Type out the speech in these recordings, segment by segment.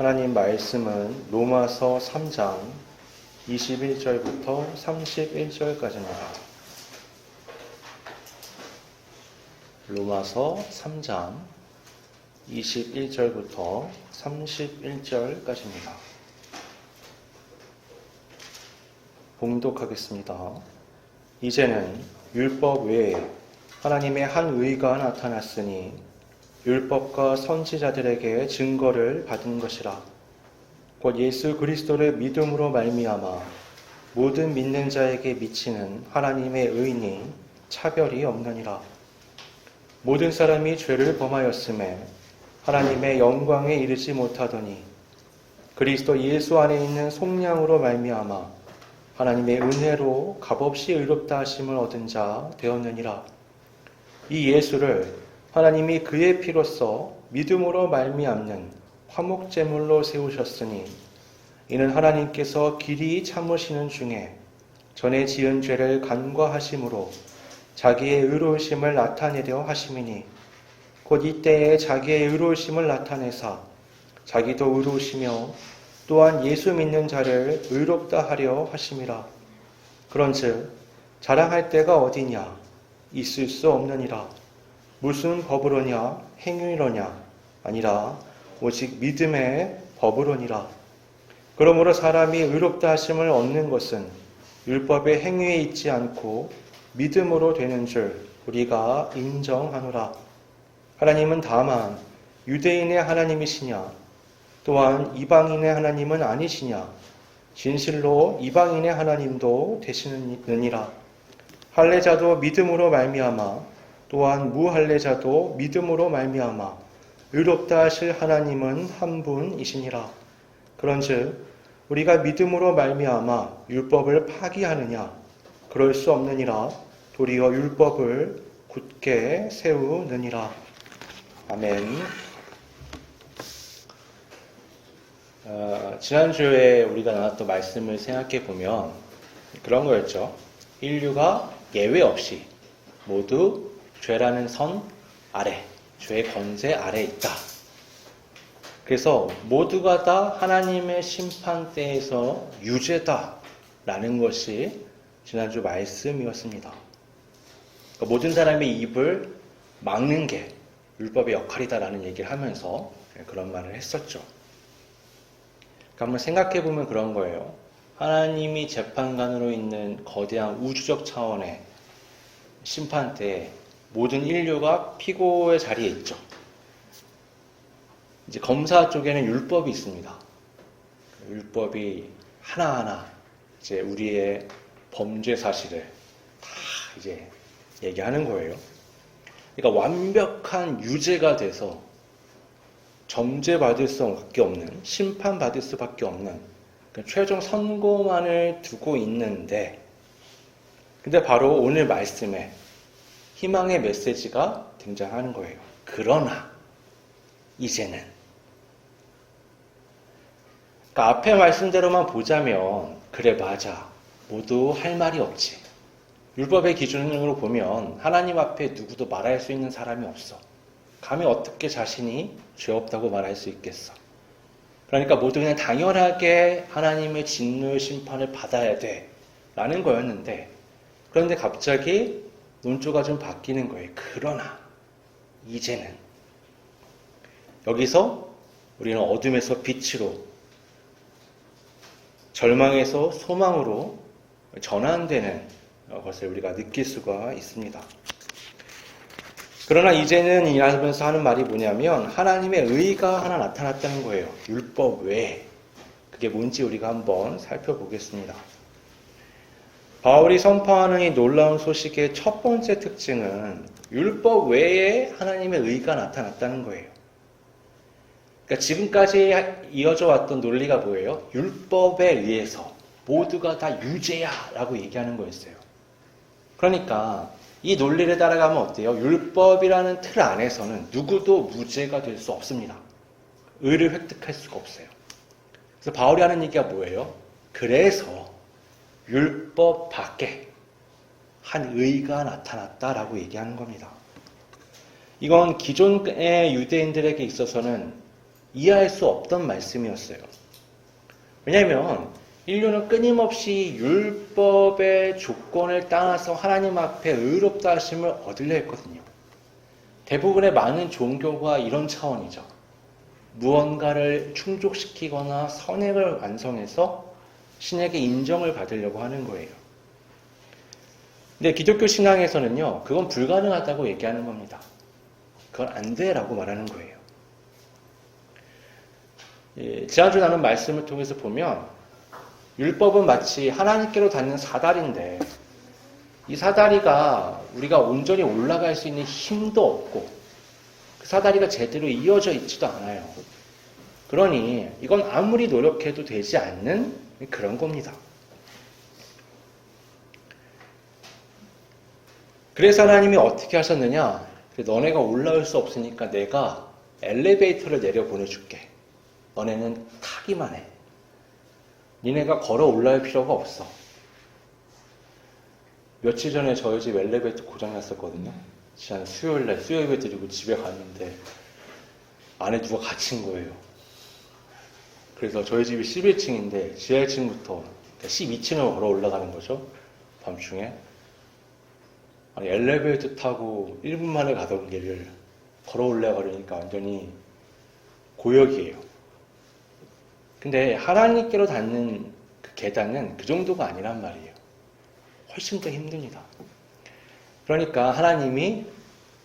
하나님 말씀은 로마서 3장 21절부터 31절까지입니다. 로마서 3장 21절부터 31절까지입니다. 봉독하겠습니다. 이제는 율법 외에 하나님의 한 의가 나타났으니 율법과 선지자들에게 증거를 받은 것이라. 곧 예수 그리스도를 믿음으로 말미암아 모든 믿는 자에게 미치는 하나님의 의니 차별이 없느니라. 모든 사람이 죄를 범하였음에 하나님의 영광에 이르지 못하더니 그리스도 예수 안에 있는 속량으로 말미암아 하나님의 은혜로 값없이 의롭다 하심을 얻은 자 되었느니라. 이 예수를 하나님이 그의 피로써 믿음으로 말미암는 화목제물로 세우셨으니 이는 하나님께서 길이 참으시는 중에 전에 지은 죄를 간과하심으로 자기의 의로우심을 나타내려 하심이니 곧 이때에 자기의 의로우심을 나타내사 자기도 의로우시며 또한 예수 믿는 자를 의롭다 하려 하심이라. 그런즉 자랑할 데가 어디냐? 있을 수 없느니라. 무슨 법으로냐? 행위로냐? 아니라 오직 믿음의 법으로니라. 그러므로 사람이 의롭다 하심을 얻는 것은 율법의 행위에 있지 않고 믿음으로 되는 줄 우리가 인정하노라. 하나님은 다만 유대인의 하나님이시냐? 또한 이방인의 하나님은 아니시냐? 진실로 이방인의 하나님도 되시느니라. 할례자도 믿음으로 말미암아 또한 무할례자도 믿음으로 말미암아 의롭다 하실 하나님은 한 분이시니라. 그런즉 우리가 믿음으로 말미암아 율법을 파기하느냐? 그럴 수 없느니라. 도리어 율법을 굳게 세우느니라. 아멘. 지난주에 우리가 나눴던 말씀을 생각해 보면 그런 거였죠. 인류가 예외 없이 모두 죄라는 선 아래, 죄의 권세 아래 있다. 그래서 모두가 다 하나님의 심판대에서 유죄다라는 것이 지난주 말씀이었습니다. 그러니까 모든 사람의 입을 막는 게 율법의 역할이다라는 얘기를 하면서 그런 말을 했었죠. 그러니까 한번 생각해 보면 그런 거예요. 하나님이 재판관으로 있는 거대한 우주적 차원의 심판대에 모든 인류가 피고의 자리에 있죠. 이제 검사 쪽에는 율법이 있습니다. 율법이 하나하나 이제 우리의 범죄 사실을 다 이제 얘기하는 거예요. 그러니까 완벽한 유죄가 돼서 점제받을 수밖에 없는, 심판받을 수밖에 없는 최종 선고만을 두고 있는데, 근데 바로 오늘 말씀에 희망의 메시지가 등장하는 거예요. 그러나 이제는, 그러니까 앞에 말씀대로만 보자면 그래 맞아, 모두 할 말이 없지. 율법의 기준으로 보면 하나님 앞에 누구도 말할 수 있는 사람이 없어. 감히 어떻게 자신이 죄 없다고 말할 수 있겠어. 그러니까 모두 그냥 당연하게 하나님의 진노의 심판을 받아야 돼 라는 거였는데, 그런데 갑자기 논조가 좀 바뀌는 거예요. 그러나 이제는, 여기서 우리는 어둠에서 빛으로, 절망에서 소망으로 전환되는 것을 우리가 느낄 수가 있습니다. 그러나 이제는 이라면서 하는 말이 뭐냐면 하나님의 의가 하나 나타났다는 거예요. 율법 외에. 그게 뭔지 우리가 한번 살펴보겠습니다. 바울이 선포하는 이 놀라운 소식의 첫 번째 특징은 율법 외에 하나님의 의가 나타났다는 거예요. 그러니까 지금까지 이어져 왔던 논리가 뭐예요? 율법에 의해서 모두가 다 유죄야 라고 얘기하는 거였어요. 그러니까 이 논리를 따라가면 어때요? 율법이라는 틀 안에서는 누구도 무죄가 될 수 없습니다. 의를 획득할 수가 없어요. 그래서 바울이 하는 얘기가 뭐예요? 그래서 율법 밖에 한 의가 나타났다라고 얘기하는 겁니다. 이건 기존의 유대인들에게 있어서는 이해할 수 없던 말씀이었어요. 왜냐하면 인류는 끊임없이 율법의 조건을 따라서 하나님 앞에 의롭다 하심을 얻으려 했거든요. 대부분의 많은 종교가 이런 차원이죠. 무언가를 충족시키거나 선행을 완성해서 신에게 인정을 받으려고 하는 거예요. 근데 기독교 신앙에서는요, 그건 불가능하다고 얘기하는 겁니다. 그건 안 돼라고 말하는 거예요. 지난주 나눈 말씀을 통해서 보면 율법은 마치 하나님께로 닿는 사다리인데 이 사다리가 우리가 온전히 올라갈 수 있는 힘도 없고 그 사다리가 제대로 이어져 있지도 않아요. 그러니 이건 아무리 노력해도 되지 않는 그런 겁니다. 그래서 하나님이 어떻게 하셨느냐? 너네가 올라올 수 없으니까 내가 엘리베이터를 내려 보내줄게. 너네는 타기만 해. 니네가 걸어 올라올 필요가 없어. 며칠 전에 저희 집 엘리베이터 고장났었거든요. 지난 수요일날 수요예배 드리고 집에 갔는데 안에 누가 갇힌 거예요. 그래서 저희 집이 11층인데 지하 1층부터 12층을 걸어 올라가는 거죠. 밤중에. 아니, 엘리베이터 타고 1분 만에 가던 길을 걸어 올라가려니까 완전히 고역이에요. 근데 하나님께로 닿는 그 계단은 그 정도가 아니란 말이에요. 훨씬 더 힘듭니다. 그러니까 하나님이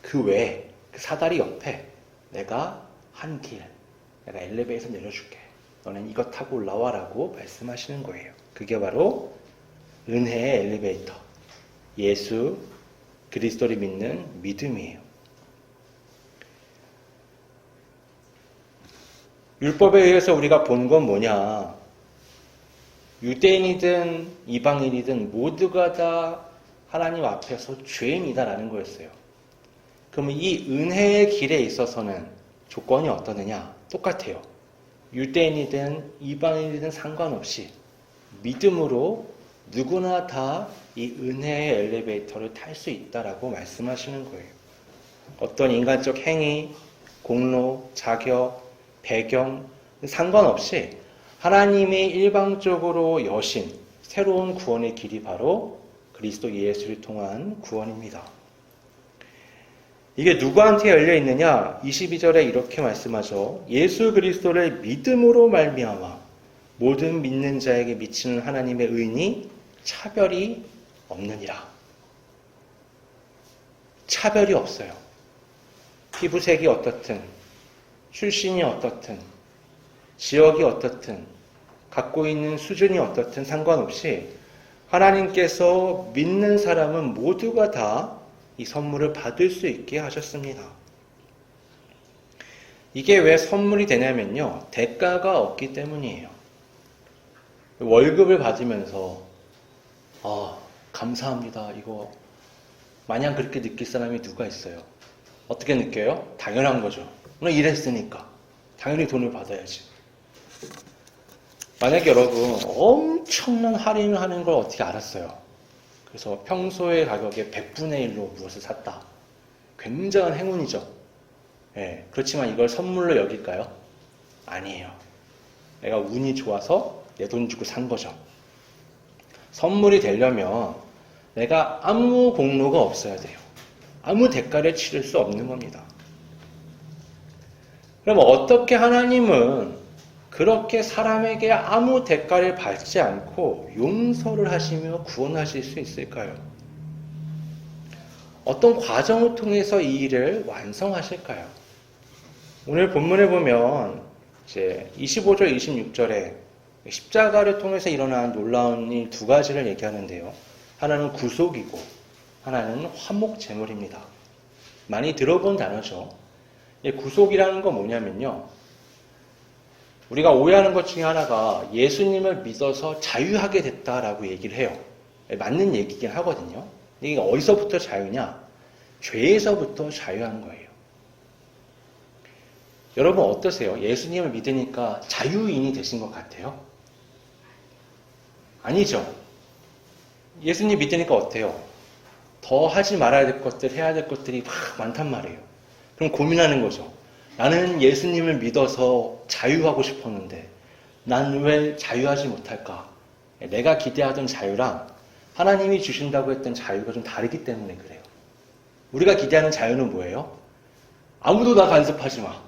그 외에 그 사다리 옆에 내가 한 길, 내가 엘리베이터 내려줄게. 너는 이것 타고 올라와라고 말씀하시는 거예요. 그게 바로 은혜의 엘리베이터. 예수 그리스도를 믿는 믿음이에요. 율법에 의해서 우리가 본 건 뭐냐? 유대인이든 이방인이든 모두가 다 하나님 앞에서 죄인이다라는 거였어요. 그러면 이 은혜의 길에 있어서는 조건이 어떠느냐? 똑같아요. 유대인이든 이방인이든 상관없이 믿음으로 누구나 다 이 은혜의 엘리베이터를 탈 수 있다라고 말씀하시는 거예요. 어떤 인간적 행위, 공로, 자격, 배경 상관없이 하나님이 일방적으로 여신 새로운 구원의 길이 바로 그리스도 예수를 통한 구원입니다. 이게 누구한테 열려 있느냐? 22절에 이렇게 말씀하죠. 예수 그리스도를 믿음으로 말미암아 모든 믿는 자에게 미치는 하나님의 의인이 차별이 없느니라. 차별이 없어요. 피부색이 어떻든, 출신이 어떻든, 지역이 어떻든, 갖고 있는 수준이 어떻든 상관없이 하나님께서 믿는 사람은 모두가 다 이 선물을 받을 수 있게 하셨습니다. 이게 왜 선물이 되냐면요. 대가가 없기 때문이에요. 월급을 받으면서 감사합니다. 이거 마냥 그렇게 느낄 사람이 누가 있어요? 어떻게 느껴요? 당연한 거죠. 너 일했으니까 당연히 돈을 받아야지. 만약에 여러분 엄청난 할인을 하는 걸 어떻게 알았어요? 그래서 평소의 가격의 100분의 1로 무엇을 샀다. 굉장한 행운이죠. 네, 그렇지만 이걸 선물로 여길까요? 아니에요. 내가 운이 좋아서 내 돈 주고 산 거죠. 선물이 되려면 내가 아무 공로가 없어야 돼요. 아무 대가를 치를 수 없는 겁니다. 그럼 어떻게 하나님은 그렇게 사람에게 아무 대가를 받지 않고 용서를 하시며 구원하실 수 있을까요? 어떤 과정을 통해서 이 일을 완성하실까요? 오늘 본문에 보면 이제 25절, 26절에 십자가를 통해서 일어난 놀라운 일 두 가지를 얘기하는데요. 하나는 구속이고 하나는 화목제물입니다. 많이 들어본 단어죠. 구속이라는 건 뭐냐면요. 우리가 오해하는 것 중에 하나가 예수님을 믿어서 자유하게 됐다라고 얘기를 해요. 맞는 얘기긴 하거든요. 이게 어디서부터 자유냐? 죄에서부터 자유한 거예요. 여러분 어떠세요? 예수님을 믿으니까 자유인이 되신 것 같아요? 아니죠. 예수님 믿으니까 어때요? 더 하지 말아야 될 것들, 해야 될 것들이 막 많단 말이에요. 그럼 고민하는 거죠. 나는 예수님을 믿어서 자유하고 싶었는데 난 왜 자유하지 못할까? 내가 기대하던 자유랑 하나님이 주신다고 했던 자유가 좀 다르기 때문에 그래요. 우리가 기대하는 자유는 뭐예요? 아무도 나 간섭하지 마.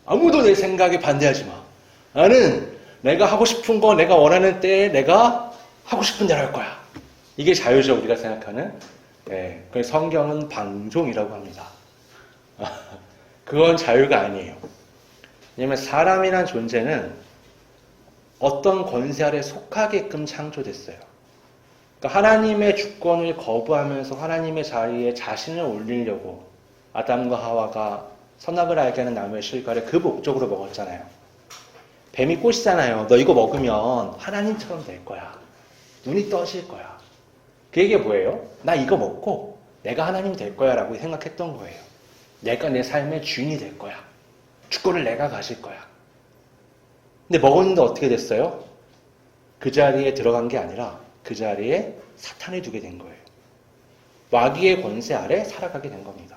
아무도 내 생각에 반대하지 마. 나는 내가 하고 싶은 거, 내가 원하는 때에 내가 하고 싶은 대로 할 거야. 이게 자유죠, 우리가 생각하는. 네, 그래서 성경은 방종이라고 합니다. 그건 자유가 아니에요. 왜냐하면 사람이란 존재는 어떤 권세 아래 속하게끔 창조됐어요. 그러니까 하나님의 주권을 거부하면서 하나님의 자리에 자신을 올리려고 아담과 하와가 선악을 알게 하는 나무의 실과를 그 목적으로 먹었잖아요. 뱀이 꼬시잖아요. 너 이거 먹으면 하나님처럼 될 거야. 눈이 떠질 거야. 그 얘기가 뭐예요? 나 이거 먹고 내가 하나님이 될 거야 라고 생각했던 거예요. 내가 내 삶의 주인이 될 거야. 주권을 내가 가질 거야. 근데 먹었는데 어떻게 됐어요? 그 자리에 들어간 게 아니라 그 자리에 사탄을 두게 된 거예요. 마귀의 권세 아래 살아가게 된 겁니다.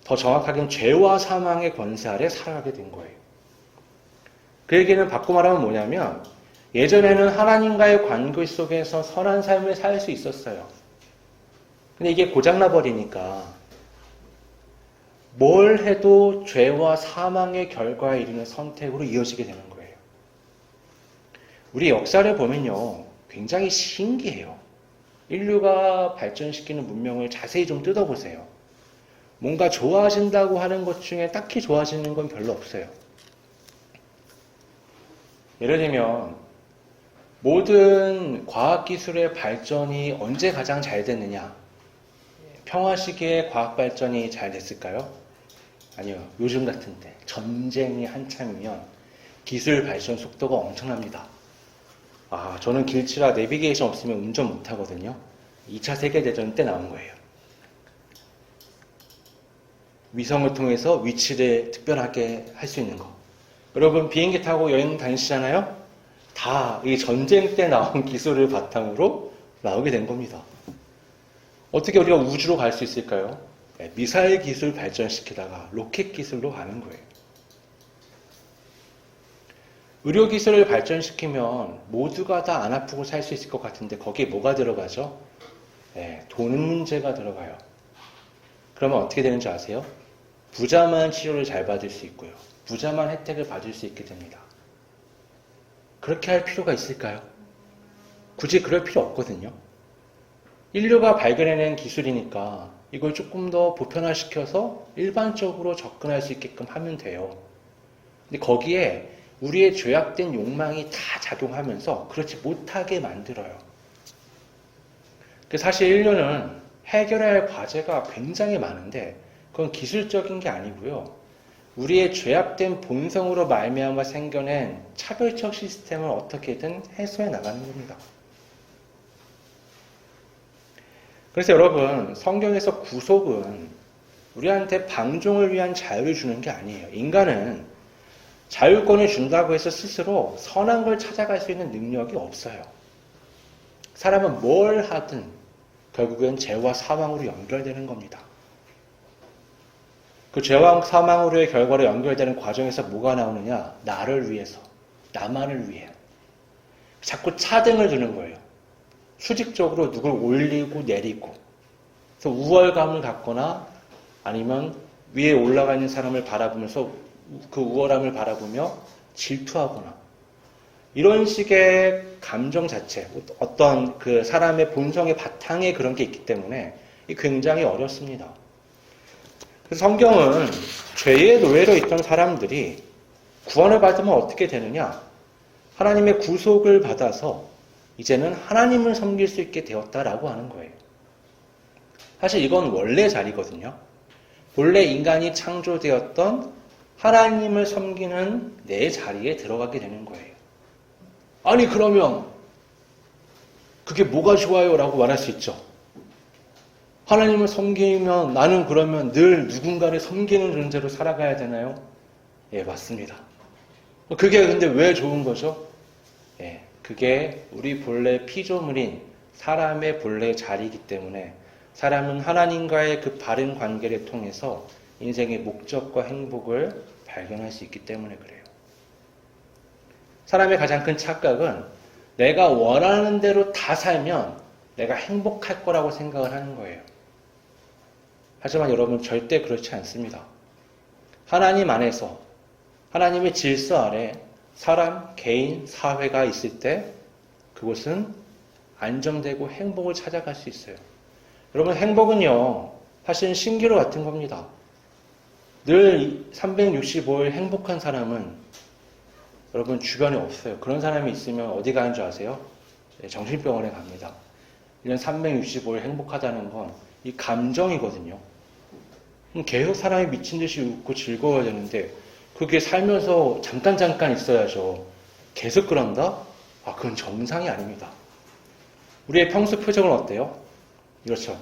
더 정확하게는 죄와 사망의 권세 아래 살아가게 된 거예요. 그 얘기는 바꿔 말하면 뭐냐면 예전에는 하나님과의 관계 속에서 선한 삶을 살 수 있었어요. 근데 이게 고장나 버리니까 뭘 해도 죄와 사망의 결과에 이르는 선택으로 이어지게 되는 거예요. 우리 역사를 보면요, 굉장히 신기해요. 인류가 발전시키는 문명을 자세히 좀 뜯어보세요. 뭔가 좋아진다고 하는 것 중에 딱히 좋아지는 건 별로 없어요. 예를 들면 모든 과학기술의 발전이 언제 가장 잘 됐느냐? 평화 시기에 과학 발전이 잘 됐을까요? 아니요. 요즘 같은 때 전쟁이 한참이면 기술 발전 속도가 엄청납니다. 저는 길치라 내비게이션 없으면 운전 못 하거든요. 2차 세계대전 때 나온 거예요. 위성을 통해서 위치를 특별하게 할 수 있는 거. 여러분 비행기 타고 여행 다니시잖아요? 다 이 전쟁 때 나온 기술을 바탕으로 나오게 된 겁니다. 어떻게 우리가 우주로 갈 수 있을까요? 미사일 기술 발전시키다가 로켓 기술로 가는 거예요. 의료 기술을 발전시키면 모두가 다 안 아프고 살 수 있을 것 같은데 거기에 뭐가 들어가죠? 돈 문제가 들어가요. 그러면 어떻게 되는지 아세요? 부자만 치료를 잘 받을 수 있고요. 부자만 혜택을 받을 수 있게 됩니다. 그렇게 할 필요가 있을까요? 굳이 그럴 필요 없거든요. 인류가 발견해낸 기술이니까 이걸 조금 더 보편화시켜서 일반적으로 접근할 수 있게끔 하면 돼요. 근데 거기에 우리의 죄악된 욕망이 다 작용하면서 그렇지 못하게 만들어요. 사실 인류는 해결해야 할 과제가 굉장히 많은데 그건 기술적인 게 아니고요. 우리의 죄악된 본성으로 말미암아 생겨낸 차별적 시스템을 어떻게든 해소해 나가는 겁니다. 그래서 여러분, 성경에서 구속은 우리한테 방종을 위한 자유를 주는 게 아니에요. 인간은 자율권을 준다고 해서 스스로 선한 걸 찾아갈 수 있는 능력이 없어요. 사람은 뭘 하든 결국엔 죄와 사망으로 연결되는 겁니다. 그 죄와 사망으로의 결과로 연결되는 과정에서 뭐가 나오느냐? 나를 위해서, 나만을 위해. 자꾸 차등을 두는 거예요. 수직적으로 누굴 올리고 내리고. 그래서 우월감을 갖거나 아니면 위에 올라가 있는 사람을 바라보면서 그 우월함을 바라보며 질투하거나. 이런 식의 감정 자체, 어떤 그 사람의 본성의 바탕에 그런 게 있기 때문에 굉장히 어렵습니다. 그래서 성경은 죄의 노예로 있던 사람들이 구원을 받으면 어떻게 되느냐? 하나님의 구속을 받아서 이제는 하나님을 섬길 수 있게 되었다라고 하는 거예요. 사실 이건 원래 자리거든요. 본래 인간이 창조되었던 하나님을 섬기는 내 자리에 들어가게 되는 거예요. 아니 그러면 그게 뭐가 좋아요? 라고 말할 수 있죠. 하나님을 섬기면 나는 그러면 늘 누군가를 섬기는 존재로 살아가야 되나요? 예, 맞습니다. 그게 근데 왜 좋은 거죠? 예, 그게 우리 본래 피조물인 사람의 본래 자리이기 때문에 사람은 하나님과의 그 바른 관계를 통해서 인생의 목적과 행복을 발견할 수 있기 때문에 그래요. 사람의 가장 큰 착각은 내가 원하는 대로 다 살면 내가 행복할 거라고 생각을 하는 거예요. 하지만 여러분 절대 그렇지 않습니다. 하나님 안에서 하나님의 질서 아래 사람, 개인, 사회가 있을 때 그곳은 안정되고 행복을 찾아갈 수 있어요. 여러분 행복은요 사실은 신기루 같은 겁니다. 늘 365일 행복한 사람은 여러분 주변에 없어요. 그런 사람이 있으면 어디 가는 줄 아세요? 네, 정신병원에 갑니다. 1년 365일 행복하다는 건 이 감정이거든요. 계속 사람이 미친 듯이 웃고 즐거워야 되는데 그게 살면서 잠깐 있어야죠. 계속 그런다? 아, 그건 정상이 아닙니다. 우리의 평소 표정은 어때요? 이렇죠.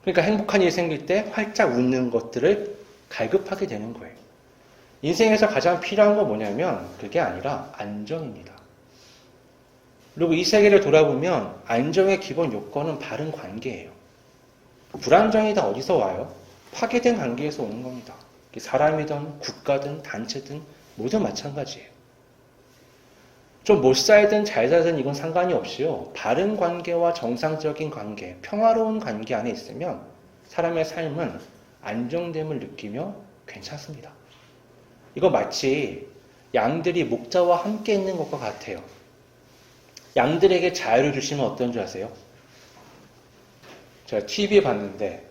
그러니까 행복한 일이 생길 때 활짝 웃는 것들을 갈급하게 되는 거예요. 인생에서 가장 필요한 건 뭐냐면 그게 아니라 안정입니다. 그리고 이 세계를 돌아보면 안정의 기본 요건은 바른 관계예요. 불안정이 다 어디서 와요? 파괴된 관계에서 오는 겁니다. 사람이든 국가든 단체든 모두 마찬가지예요. 좀 못 살든 잘 살든 이건 상관이 없이요. 바른 관계와 정상적인 관계, 평화로운 관계 안에 있으면 사람의 삶은 안정됨을 느끼며 괜찮습니다. 이거 마치 양들이 목자와 함께 있는 것과 같아요. 양들에게 자유를 주시면 어떤 줄 아세요? 제가 TV에 봤는데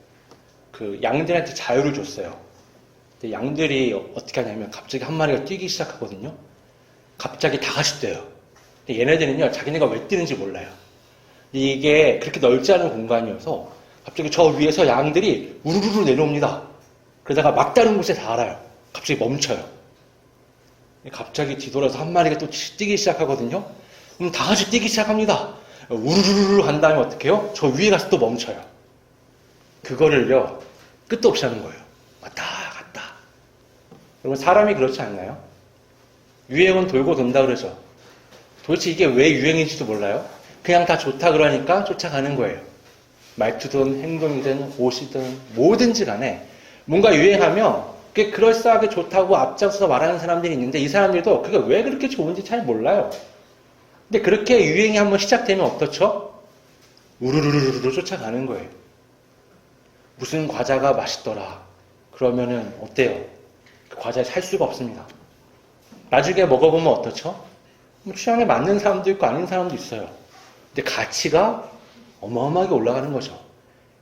그 양들한테 자유를 줬어요. 근데 양들이 어떻게 하냐면 갑자기 한 마리가 뛰기 시작하거든요. 갑자기 다 같이 뛰어요. 근데 얘네들은요 자기네가 왜 뛰는지 몰라요. 이게 그렇게 넓지 않은 공간이어서 갑자기 저 위에서 양들이 우르르르 내려옵니다. 그러다가 막다른 곳에 닿아요. 갑자기 멈춰요. 갑자기 뒤돌아서 한 마리가 또 뛰기 시작하거든요. 그럼 다 같이 뛰기 시작합니다. 우르르르 간 다음에 어떻게 해요? 저 위에 가서 또 멈춰요. 그거를요 끝도 없이 하는 거예요. 왔다 갔다. 여러분 사람이 그렇지 않나요? 유행은 돌고 돈다 그러죠. 도대체 이게 왜 유행인지도 몰라요. 그냥 다 좋다 그러니까 쫓아가는 거예요. 말투든 행동이든 옷이든 뭐든지 간에 뭔가 유행하면 그게 그럴싸하게 좋다고 앞장서서 말하는 사람들이 있는데 이 사람들도 그게 왜 그렇게 좋은지 잘 몰라요. 근데 그렇게 유행이 한번 시작되면 어떻죠? 우르르르르 쫓아가는 거예요. 무슨 과자가 맛있더라. 그러면은 어때요? 그 과자를 살 수가 없습니다. 나중에 먹어보면 어떻죠? 취향에 맞는 사람도 있고 아닌 사람도 있어요. 근데 가치가 어마어마하게 올라가는 거죠.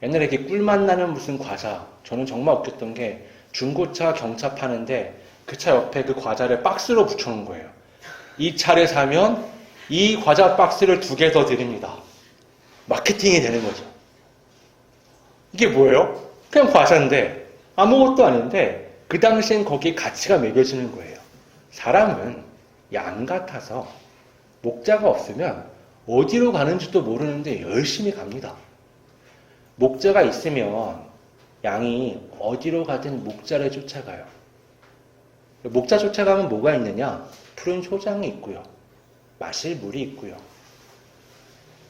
옛날에 이렇게 꿀맛 나는 무슨 과자. 저는 정말 웃겼던 게 중고차, 경차 파는데 그 차 옆에 그 과자를 박스로 붙여놓은 거예요. 이 차를 사면 이 과자 박스를 2개 더 드립니다. 마케팅이 되는 거죠. 이게 뭐예요? 그냥 과자인데 아무것도 아닌데 그 당시엔 거기에 가치가 매겨지는 거예요. 사람은 양 같아서 목자가 없으면 어디로 가는지도 모르는데 열심히 갑니다. 목자가 있으면 양이 어디로 가든 목자를 쫓아가요. 목자 쫓아가면 뭐가 있느냐? 푸른 초장이 있고요. 마실 물이 있고요.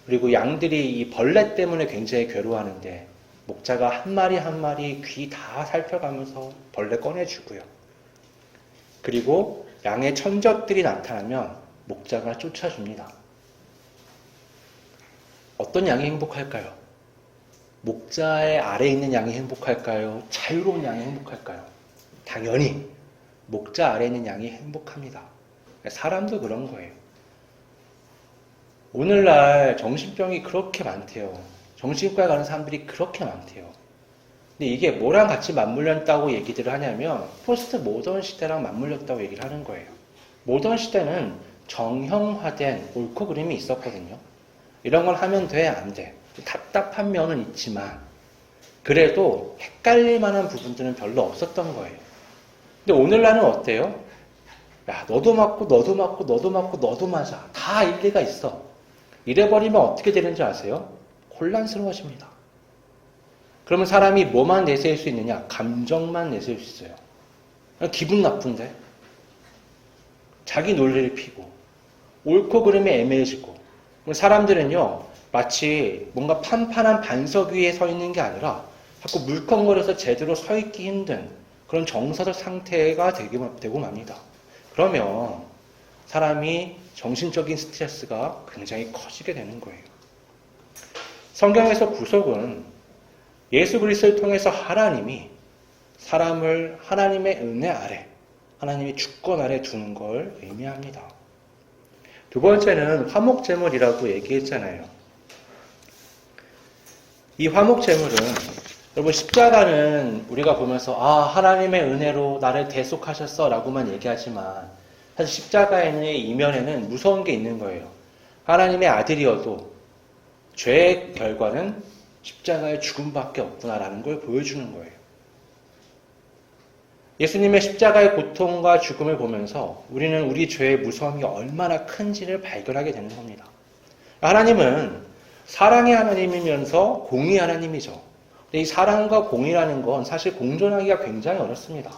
그리고 양들이 이 벌레 때문에 굉장히 괴로워하는데 목자가 한 마리 한 마리 귀 다 살펴가면서 벌레 꺼내주고요. 그리고 양의 천적들이 나타나면 목자가 쫓아줍니다. 어떤 양이 행복할까요? 목자의 아래에 있는 양이 행복할까요? 자유로운 양이 행복할까요? 당연히 목자 아래에 있는 양이 행복합니다. 사람도 그런 거예요. 오늘날 정신병이 그렇게 많대요. 정신과에 가는 사람들이 그렇게 많대요. 근데 이게 뭐랑 같이 맞물렸다고 얘기들을 하냐면 포스트 모던 시대랑 맞물렸다고 얘기를 하는 거예요. 모던 시대는 정형화된 옳고 그름이 있었거든요. 이런 걸 하면 돼, 안 돼. 답답한 면은 있지만 그래도 헷갈릴 만한 부분들은 별로 없었던 거예요. 근데 오늘날은 어때요? 야, 너도 맞고 너도 맞고 너도 맞고 너도 맞아. 다 일리가 있어. 이래버리면 어떻게 되는지 아세요? 혼란스러워집니다. 그러면 사람이 뭐만 내세울 수 있느냐? 감정만 내세울 수 있어요. 기분 나쁜데? 자기 논리를 피고 옳고 그름이 애매해지고 사람들은요 마치 뭔가 판판한 반석 위에 서 있는 게 아니라 자꾸 물컹거려서 제대로 서 있기 힘든 그런 정서적 상태가 되고 맙니다. 그러면 사람이 정신적인 스트레스가 굉장히 커지게 되는 거예요. 성경에서 구속은 예수 그리스도를 통해서 하나님이 사람을 하나님의 은혜 아래, 하나님의 주권 아래 두는 걸 의미합니다. 두 번째는 화목제물이라고 얘기했잖아요. 이 화목제물은 여러분 십자가는 우리가 보면서 하나님의 은혜로 나를 대속하셨어 라고만 얘기하지만 사실 십자가의 이면에는 무서운 게 있는 거예요. 하나님의 아들이어도 죄의 결과는 십자가의 죽음밖에 없구나라는 걸 보여주는 거예요. 예수님의 십자가의 고통과 죽음을 보면서 우리는 우리 죄의 무서움이 얼마나 큰지를 발견하게 되는 겁니다. 하나님은 사랑의 하나님이면서 공의 하나님이죠. 이 사랑과 공의라는 건 사실 공존하기가 굉장히 어렵습니다.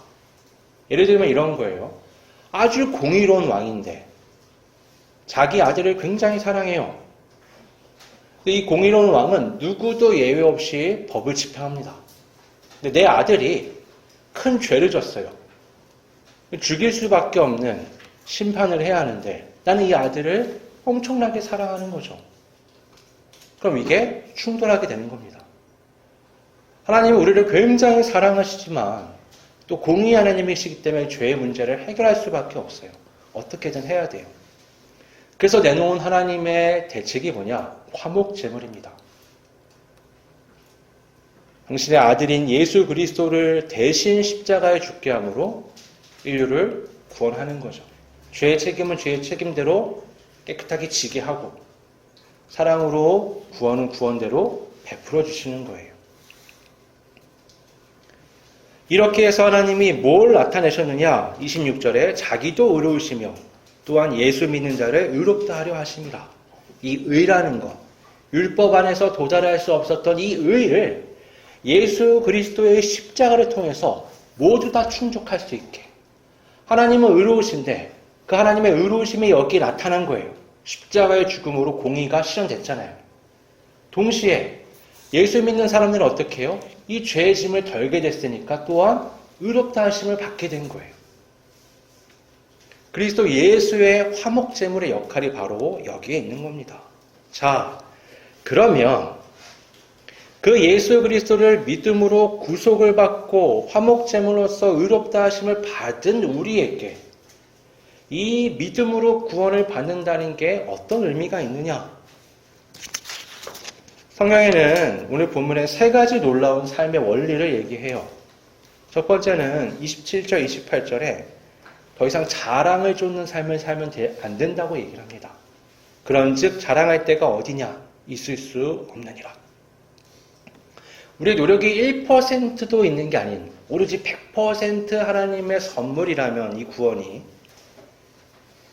예를 들면 이런 거예요. 아주 공의로운 왕인데 자기 아들을 굉장히 사랑해요. 이 공의로운 왕은 누구도 예외 없이 법을 집행합니다. 근데 내 아들이 큰 죄를 졌어요. 죽일 수밖에 없는 심판을 해야 하는데 나는 이 아들을 엄청나게 사랑하는 거죠. 그럼 이게 충돌하게 되는 겁니다. 하나님은 우리를 굉장히 사랑하시지만 또 공의 하나님이시기 때문에 죄의 문제를 해결할 수밖에 없어요. 어떻게든 해야 돼요. 그래서 내놓은 하나님의 대책이 뭐냐? 화목제물입니다. 당신의 아들인 예수 그리스도를 대신 십자가에 죽게 함으로 인류를 구원하는 거죠. 죄의 책임은 죄의 책임대로 깨끗하게 지게 하고 사랑으로 구원은 구원대로 베풀어 주시는 거예요. 이렇게 해서 하나님이 뭘 나타내셨느냐? 26절에 자기도 의로우시며 또한 예수 믿는 자를 의롭다 하려 하십니다. 이 의라는 것, 율법 안에서 도달할 수 없었던 이 의를 예수 그리스도의 십자가를 통해서 모두 다 충족할 수 있게. 하나님은 의로우신데 그 하나님의 의로우심이 여기에 나타난 거예요. 십자가의 죽음으로 공의가 실현됐잖아요. 동시에 예수 믿는 사람들은 어떻게 해요? 이 죄의 짐을 덜게 됐으니까 또한 의롭다 하심을 받게 된 거예요. 그리스도 예수의 화목제물의 역할이 바로 여기에 있는 겁니다. 자, 그러면 그 예수 그리스도를 믿음으로 구속을 받고 화목제물로서 의롭다 하심을 받은 우리에게 이 믿음으로 구원을 받는다는 게 어떤 의미가 있느냐? 성경에는 오늘 본문에 세 가지 놀라운 삶의 원리를 얘기해요. 첫 번째는 27절, 28절에 더 이상 자랑을 쫓는 삶을 살면 안 된다고 얘기를 합니다. 그런즉 자랑할 때가 어디냐? 있을 수 없느니라. 우리의 노력이 1%도 있는 게 아닌 오로지 100% 하나님의 선물이라면 이 구원이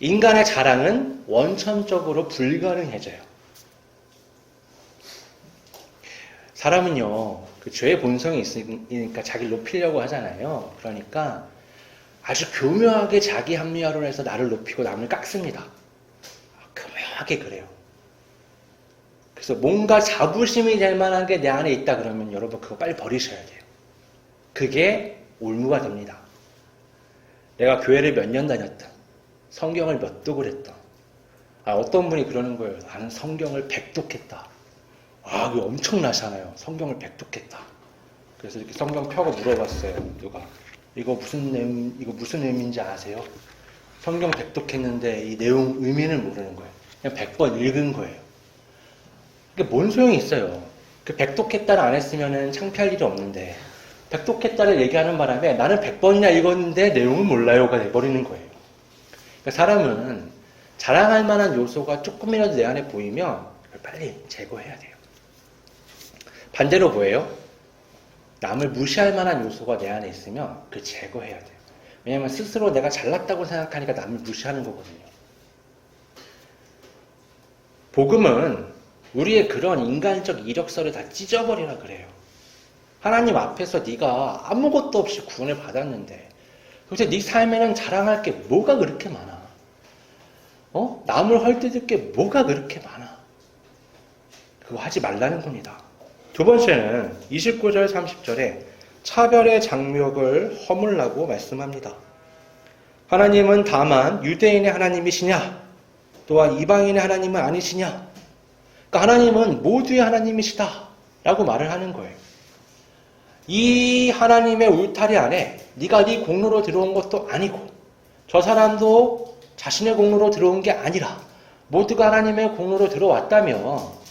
인간의 자랑은 원천적으로 불가능해져요. 사람은요, 그 죄의 본성이 있으니까 자기를 높이려고 하잖아요. 그러니까 아주 교묘하게 자기 합리화로 해서 나를 높이고 남을 깎습니다. 교묘하게 그래요. 그래서 뭔가 자부심이 될 만한 게 내 안에 있다 그러면 여러분 그거 빨리 버리셔야 돼요. 그게 올무가 됩니다. 내가 교회를 몇 년 다녔다. 성경을 몇 독을 했다. 어떤 분이 그러는 거예요. 나는 성경을 100독했다. 그거 엄청나잖아요. 성경을 100독했다. 그래서 이렇게 성경 펴고 물어봤어요. 누가. 이거 무슨 의미인지 아세요? 성경 100독했는데 이 내용 의미는 모르는 거예요. 그냥 100번 읽은 거예요. 그게 뭔 소용이 있어요. 그 100독했다를 안 했으면 창피할 일이 없는데 100독했다를 얘기하는 바람에 나는 100번이나 읽었는데 내용을 몰라요가 돼버리는 거예요. 그러니까 사람은 자랑할 만한 요소가 조금이라도 내 안에 보이면 그걸 빨리 제거해야 돼요. 반대로 뭐예요? 남을 무시할 만한 요소가 내 안에 있으면 그걸 제거해야 돼요. 왜냐하면 스스로 내가 잘났다고 생각하니까 남을 무시하는 거거든요. 복음은 우리의 그런 인간적 이력서를 다 찢어버리라 그래요. 하나님 앞에서 네가 아무것도 없이 구원을 받았는데 도대체 네 삶에는 자랑할 게 뭐가 그렇게 많아? 남을 헐뜯을 게 뭐가 그렇게 많아? 그거 하지 말라는 겁니다. 두 번째는 29절 30절에 차별의 장벽을 허물라고 말씀합니다. 하나님은 다만 유대인의 하나님이시냐? 또한 이방인의 하나님은 아니시냐? 그러니까 하나님은 모두의 하나님이시다 라고 말을 하는 거예요. 이 하나님의 울타리 안에 네가 네 공로로 들어온 것도 아니고 저 사람도 자신의 공로로 들어온 게 아니라 모두가 하나님의 공로로 들어왔다면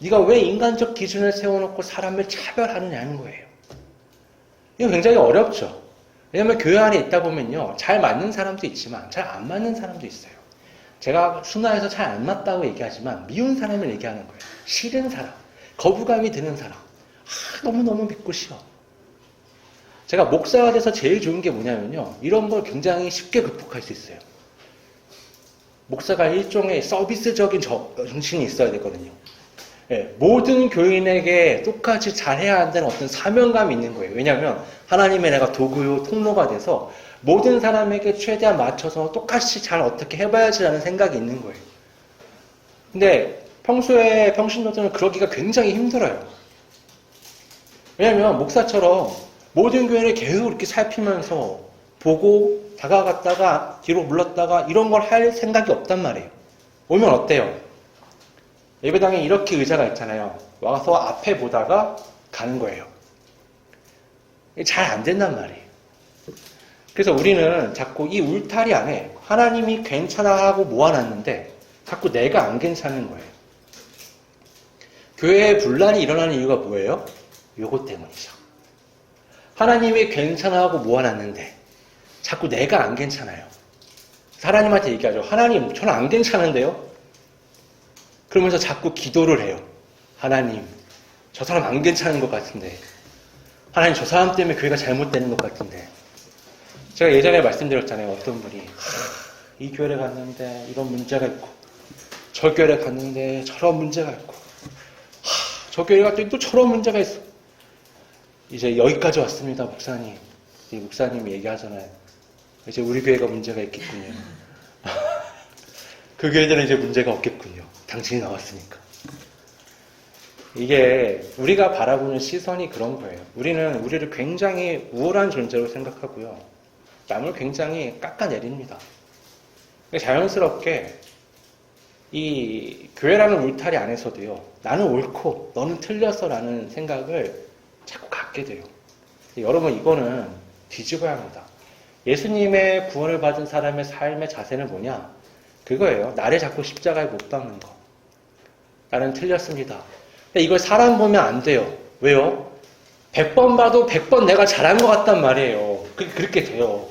네가 왜 인간적 기준을 세워놓고 사람을 차별하느냐는 거예요. 이거 굉장히 어렵죠. 왜냐하면 교회 안에 있다 보면요, 잘 맞는 사람도 있지만 잘 안 맞는 사람도 있어요. 제가 순화해서 잘 안 맞다고 얘기하지만 미운 사람을 얘기하는 거예요. 싫은 사람, 거부감이 드는 사람. 너무너무 믿고 싫어. 제가 목사가 돼서 제일 좋은 게 뭐냐면요, 이런 걸 굉장히 쉽게 극복할 수 있어요. 목사가 일종의 서비스적인 정신이 있어야 되거든요. 예, 모든 교인에게 똑같이 잘해야 한다는 어떤 사명감이 있는 거예요. 왜냐하면 하나님의 내가 도구요, 통로가 돼서 모든 사람에게 최대한 맞춰서 똑같이 잘 어떻게 해봐야지라는 생각이 있는 거예요. 근데 평소에 평신도들은 그러기가 굉장히 힘들어요. 왜냐하면 목사처럼 모든 교회를 계속 이렇게 살피면서 보고 다가갔다가 뒤로 물렀다가 이런 걸 할 생각이 없단 말이에요. 오면 어때요? 예배당에 이렇게 의자가 있잖아요. 와서 앞에 보다가 가는 거예요. 잘 안 된단 말이에요. 그래서 우리는 자꾸 이 울타리 안에 하나님이 괜찮아 하고 모아놨는데 자꾸 내가 안 괜찮은 거예요. 교회에 분란이 일어나는 이유가 뭐예요? 요것 때문이죠. 하나님이 괜찮아 하고 모아놨는데 자꾸 내가 안 괜찮아요. 하나님한테 얘기하죠. 하나님, 저는 안 괜찮은데요? 그러면서 자꾸 기도를 해요. 하나님, 저 사람 안 괜찮은 것 같은데. 하나님, 저 사람 때문에 교회가 잘못되는 것 같은데. 제가 예전에 말씀드렸잖아요. 어떤 분이 이 교회를 갔는데 이런 문제가 있고, 저 교회를 갔는데 저런 문제가 있고, 저 교회 갔더니 또 저런 문제가 있어. 이제 여기까지 왔습니다, 목사님. 이 목사님이 얘기하잖아요. 이제 우리 교회가 문제가 있겠군요. 그 교회들은 이제 문제가 없겠군요. 당신이 나왔으니까. 이게 우리가 바라보는 시선이 그런 거예요. 우리는 우리를 굉장히 우월한 존재로 생각하고요. 남을 굉장히 깎아내립니다. 자연스럽게 이 교회라는 울타리 안에서도요. 나는 옳고 너는 틀렸어 라는 생각을 자꾸 갖게 돼요. 여러분, 이거는 뒤집어야 합니다. 예수님의 구원을 받은 사람의 삶의 자세는 뭐냐? 그거예요. 나를 자꾸 십자가에 못 박는 거. 나는 틀렸습니다. 근데 이걸 사람 보면 안 돼요. 왜요? 100번 봐도 100번 내가 잘한 것 같단 말이에요. 그렇게 돼요.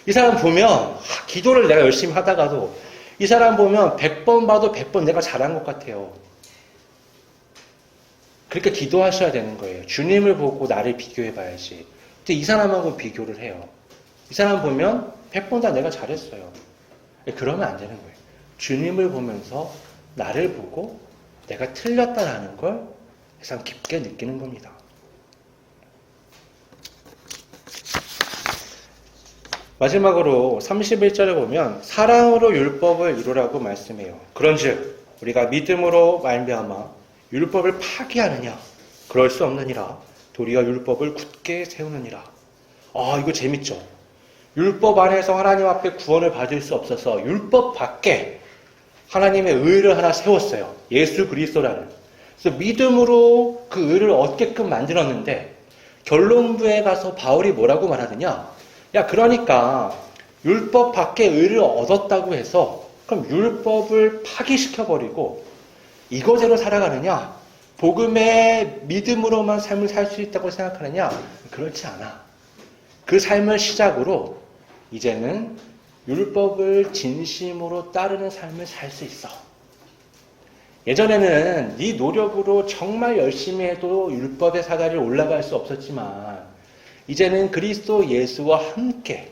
이 사람 보면 기도를 내가 열심히 하다가도 이 사람 보면 100번 봐도 100번 내가 잘한 것 같아요. 그렇게 기도하셔야 되는 거예요. 주님을 보고 나를 비교해 봐야지. 근데 이 사람하고 비교를 해요. 이 사람 보면 100번 다 내가 잘했어요. 그러면 안 되는 거예요. 주님을 보면서 나를 보고 내가 틀렸다라는 걸 가장 깊게 느끼는 겁니다. 마지막으로 31절에 보면 사랑으로 율법을 이루라고 말씀해요. 그런즉 우리가 믿음으로 말미암아 율법을 파기하느냐? 그럴 수 없느니라. 도리어 율법을 굳게 세우느니라. 이거 재밌죠? 율법 안에서 하나님 앞에 구원을 받을 수 없어서 율법 밖에 하나님의 의를 하나 세웠어요. 예수 그리스도라는. 그래서 믿음으로 그 의를 얻게끔 만들었는데 결론부에 가서 바울이 뭐라고 말하느냐? 야, 그러니까 율법 밖에 의를 얻었다고 해서 그럼 율법을 파기시켜버리고 이거대로 살아가느냐? 복음의 믿음으로만 삶을 살 수 있다고 생각하느냐? 그렇지 않아. 그 삶을 시작으로 이제는 율법을 진심으로 따르는 삶을 살 수 있어. 예전에는 네 노력으로 정말 열심히 해도 율법의 사다리를 올라갈 수 없었지만 이제는 그리스도 예수와 함께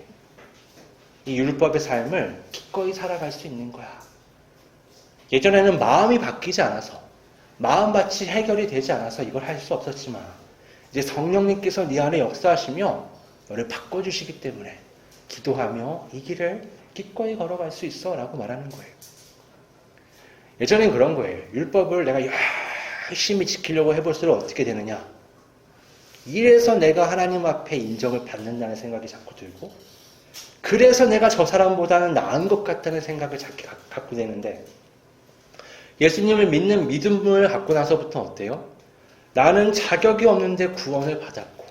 이 율법의 삶을 기꺼이 살아갈 수 있는 거야. 예전에는 마음이 바뀌지 않아서 마음밭이 해결이 되지 않아서 이걸 할 수 없었지만 이제 성령님께서 네 안에 역사하시며 너를 바꿔주시기 때문에 기도하며 이 길을 기꺼이 걸어갈 수 있어 라고 말하는 거예요. 예전엔 그런 거예요. 율법을 내가 열심히 지키려고 해볼수록 어떻게 되느냐? 이래서 내가 하나님 앞에 인정을 받는다는 생각이 자꾸 들고, 그래서 내가 저 사람보다는 나은 것 같다는 생각을 자꾸 갖고 되는데, 예수님을 믿는 믿음을 갖고 나서부터 어때요? 나는 자격이 없는데 구원을 받았고,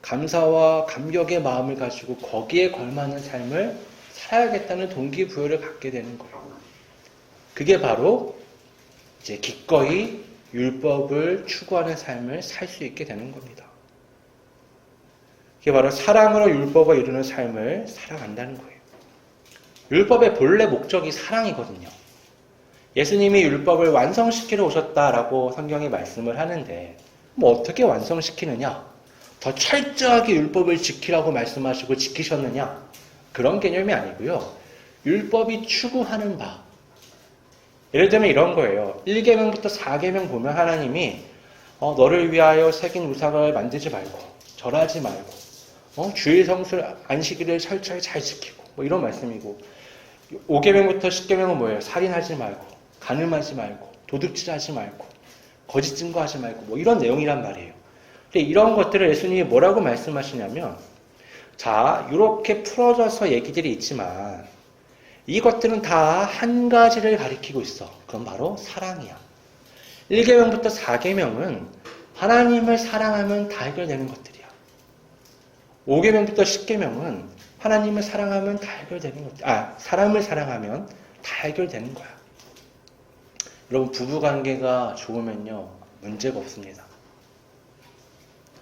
감사와 감격의 마음을 가지고 거기에 걸맞는 삶을 살아야겠다는 동기부여를 갖게 되는 거예요. 그게 바로 이제 기꺼이 율법을 추구하는 삶을 살 수 있게 되는 겁니다. 그게 바로 사랑으로 율법을 이루는 삶을 살아간다는 거예요. 율법의 본래 목적이 사랑이거든요. 예수님이 율법을 완성시키러 오셨다라고 성경이 말씀을 하는데 뭐 어떻게 완성시키느냐? 더 철저하게 율법을 지키라고 말씀하시고 지키셨느냐? 그런 개념이 아니고요. 율법이 추구하는 바. 예를 들면 이런 거예요. 1계명부터 4계명 보면 하나님이 너를 위하여 새긴 우상을 만들지 말고 절하지 말고 주일 성수를 안식일을 철저히 잘 지키고 뭐 이런 말씀이고 5계명부터 10계명은 뭐예요? 살인하지 말고 간음하지 말고 도둑질하지 말고 거짓 증거하지 말고 뭐 이런 내용이란 말이에요. 근데 이런 것들을 예수님이 뭐라고 말씀하시냐면 자, 이렇게 풀어져서 얘기들이 있지만 이것들은 다 한 가지를 가리키고 있어. 그건 바로 사랑이야. 1계명부터 4계명은 하나님을 사랑하면 다 해결되는 것들이야. 5계명부터 10계명은 하나님을 사랑하면 다 해결되는 것들. 사람을 사랑하면 다 해결되는 거야. 여러분 부부관계가 좋으면요 문제가 없습니다.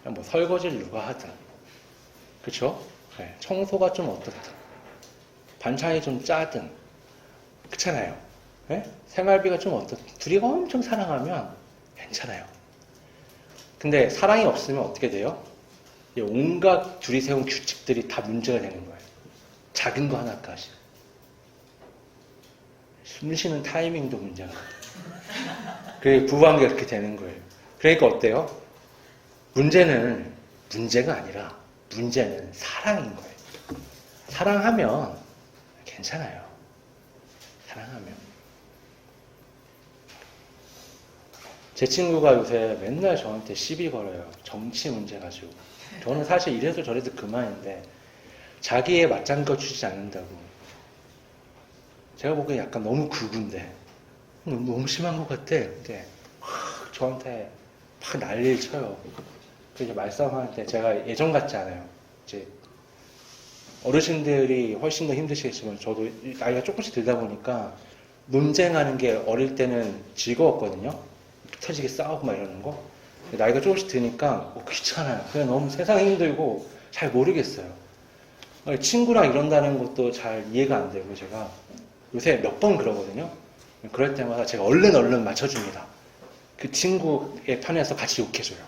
뭐 설거지를 누가 하든 그렇죠? 네, 청소가 좀 어떻든 반찬이 좀 짜든 그렇잖아요. 네? 생활비가 좀 어떻든 둘이 엄청 사랑하면 괜찮아요. 근데 사랑이 없으면 어떻게 돼요? 온갖 둘이 세운 규칙들이 다 문제가 되는 거예요. 작은 거 하나까지. 숨 쉬는 타이밍도 문제가 돼요. 그게 부부관계가 그렇게 되는 거예요. 그러니까 어때요? 문제는 문제가 아니라 문제는 사랑인 거예요. 사랑하면 괜찮아요. 사랑하면. 제 친구가 요새 맨날 저한테 시비 걸어요. 정치 문제 가지고. 저는 사실 이래서 저래서 그만인데 자기의 맞장구 주지 않는다고. 제가 보기엔 약간 너무 극우인데 너무 심한 것 같아. 근데 저한테 막 난리를 쳐요. 그래서 말싸움할 때 제가 예전 같지 않아요. 이제 어르신들이 훨씬 더 힘드시겠지만 저도 나이가 조금씩 들다 보니까 논쟁하는 게 어릴 때는 즐거웠거든요. 터지게 싸우고 막 이러는 거. 나이가 조금씩 드니까 귀찮아요. 그냥 너무 세상이 힘들고 잘 모르겠어요. 친구랑 이런다는 것도 잘 이해가 안 되고 제가 요새 몇 번 그러거든요. 그럴 때마다 제가 얼른 맞춰줍니다. 그 친구의 편에서 같이 욕해줘요.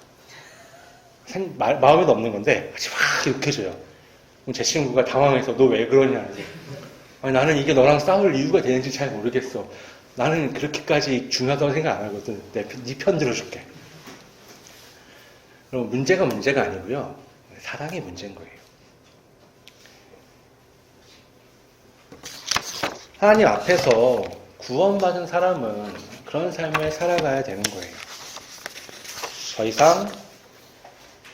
마음에도 없는 건데 같이 막 욕해줘요. 그럼 제 친구가 당황해서 너 왜 그러냐. 아니, 나는 이게 너랑 싸울 이유가 되는지 잘 모르겠어. 나는 그렇게까지 중요하다고 생각 안 하거든. 네 편 들어줄게. 그럼 문제가 아니고요. 사랑이 문제인 거예요. 하나님 앞에서 구원받은 사람은 그런 삶을 살아가야 되는 거예요. 더 이상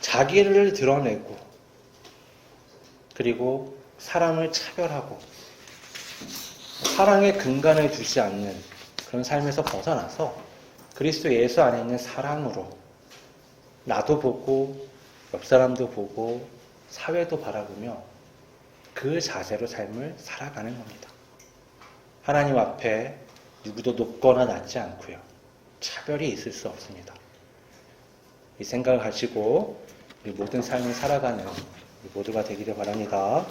자기를 드러내고 그리고 사람을 차별하고 사랑의 근간을 두지 않는 그런 삶에서 벗어나서 그리스도 예수 안에 있는 사랑으로 나도 보고 옆 사람도 보고 사회도 바라보며 그 자세로 삶을 살아가는 겁니다. 하나님 앞에 누구도 높거나 낮지 않고요. 차별이 있을 수 없습니다. 이 생각을 가지고 우리 모든 삶을 살아가는 우리 모두가 되기를 바랍니다.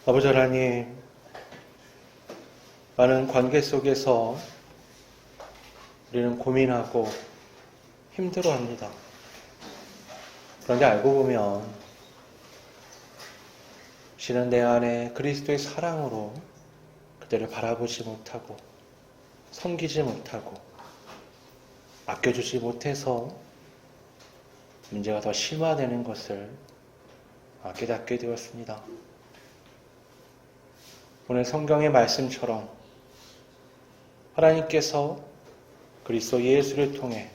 아버지 하나님, 많은 관계 속에서 우리는 고민하고 힘들어합니다. 그런데 알고 보면 실은 내 안에 그리스도의 사랑으로 그들을 바라보지 못하고 섬기지 못하고 아껴주지 못해서 문제가 더 심화되는 것을 깨닫게 되었습니다. 오늘 성경의 말씀처럼 하나님께서 그리스도 예수를 통해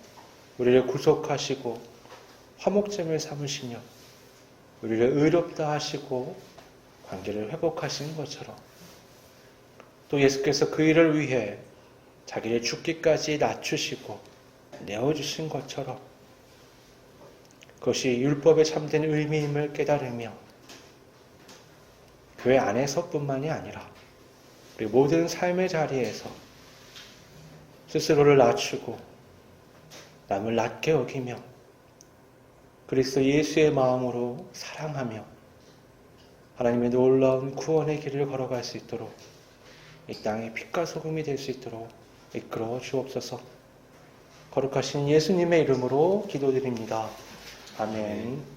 우리를 구속하시고 화목제물 삼으시며 우리를 의롭다 하시고 관계를 회복하시는 것처럼 또 예수께서 그 일을 위해 자기를 죽기까지 낮추시고 내어주신 것처럼 그것이 율법의 참된 의미임을 깨달으며 교회 안에서뿐만이 아니라 우리 모든 삶의 자리에서 스스로를 낮추고 남을 낮게 여기며 그리스도 예수의 마음으로 사랑하며 하나님의 놀라운 구원의 길을 걸어갈 수 있도록 이 땅에 빛과 소금이 될 수 있도록 이끌어 주옵소서. 거룩하신 예수님의 이름으로 기도드립니다. 아멘.